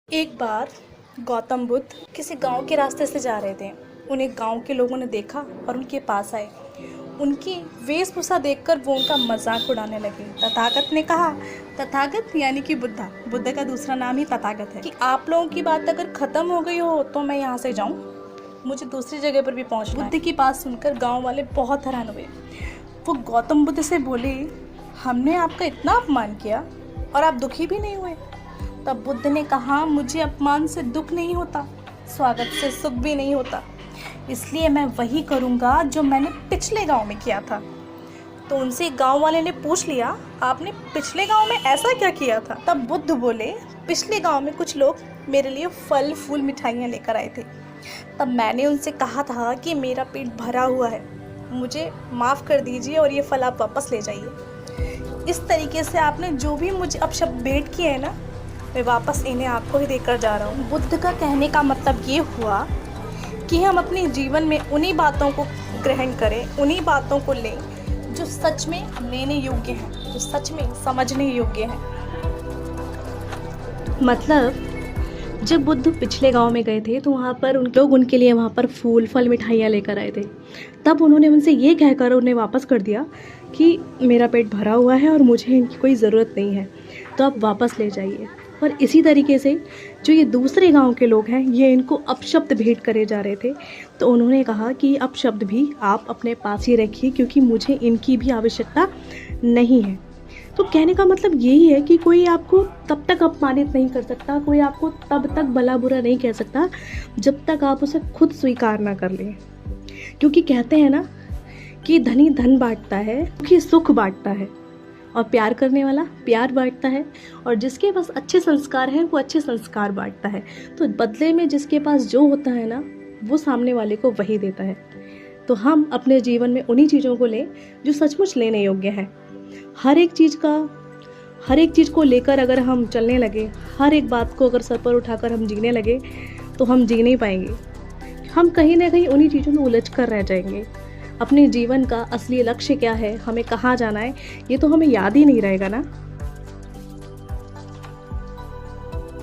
एक बार गौतम बुद्ध किसी गांव के रास्ते से जा रहे थे। उन्हें गांव के लोगों ने देखा और उनके पास आए। उनकी वेशभूषा देखकर वो उनका मजाक उड़ाने लगे। तथागत ने कहा, तथागत यानी कि बुद्धा, बुद्ध का दूसरा नाम ही तथागत है, कि आप लोगों की बात अगर ख़त्म हो गई हो तो मैं यहाँ से जाऊँ, मुझे दूसरी जगह पर भी पहुँचना है। बुद्ध की बात सुनकर गाँव वाले बहुत हैरान हुए। वो गौतम बुद्ध से बोले, हमने आपका इतना अपमान किया और आप दुखी भी नहीं हुए। तब बुद्ध ने कहा, मुझे अपमान से दुख नहीं होता, स्वागत से सुख भी नहीं होता, इसलिए मैं वही करूँगा जो मैंने पिछले गांव में किया था। तो उनसे गांव वाले ने पूछ लिया, आपने पिछले गांव में ऐसा क्या किया था? तब बुद्ध बोले, पिछले गांव में कुछ लोग मेरे लिए फल फूल मिठाइयाँ लेकर आए थे। तब मैंने उनसे कहा था कि मेरा पेट भरा हुआ है, मुझे माफ़ कर दीजिए और ये फल आप वापस ले जाइए। इस तरीके से आपने जो भी मुझे अपशब्द भेंट किए हैं ना, मैं वापस इन्हें आपको ही देकर जा रहा हूँ। बुद्ध का कहने का मतलब ये हुआ कि हम अपने जीवन में उन्हीं बातों को ग्रहण करें, उन्हीं बातों को लें जो सच में लेने योग्य हैं, जो सच में समझने योग्य हैं। मतलब जब बुद्ध पिछले गांव में गए थे तो वहाँ पर लोग उनके लिए वहाँ पर फूल फल मिठाइयाँ लेकर आए थे। तब उन्होंने उनसे ये कहकर उन्हें वापस कर दिया कि मेरा पेट भरा हुआ है और मुझे इनकी कोई ज़रूरत नहीं है, तो आप वापस ले जाइए। और इसी तरीके से जो ये दूसरे गांव के लोग हैं, ये इनको अपशब्द भेंट करे जा रहे थे। तो उन्होंने कहा कि अपशब्द भी आप अपने पास ही रखिए, क्योंकि मुझे इनकी भी आवश्यकता नहीं है। तो कहने का मतलब यही है कि कोई आपको तब तक अपमानित नहीं कर सकता, कोई आपको तब तक भला बुरा नहीं कह सकता जब तक आप उसे खुद स्वीकार ना कर लें। क्योंकि कहते हैं ना कि धनी धन बांटता है, दुखी सुख बांटता है, और प्यार करने वाला प्यार बांटता है, और जिसके पास अच्छे संस्कार हैं वो अच्छे संस्कार बांटता है। तो बदले में जिसके पास जो होता है ना, वो सामने वाले को वही देता है। तो हम अपने जीवन में उन्हीं चीज़ों को लें जो सचमुच लेने योग्य है। हर एक चीज़ को लेकर अगर हम चलने लगे, हर एक बात को अगर सर पर उठाकर हम जीने लगे, तो हम जी नहीं पाएंगे। हम कहीं ना कहीं उन्हीं चीज़ों में उलझ कर रह जाएंगे। अपने जीवन का असली लक्ष्य क्या है, हमें कहाँ जाना है, ये तो हमें याद ही नहीं रहेगा ना।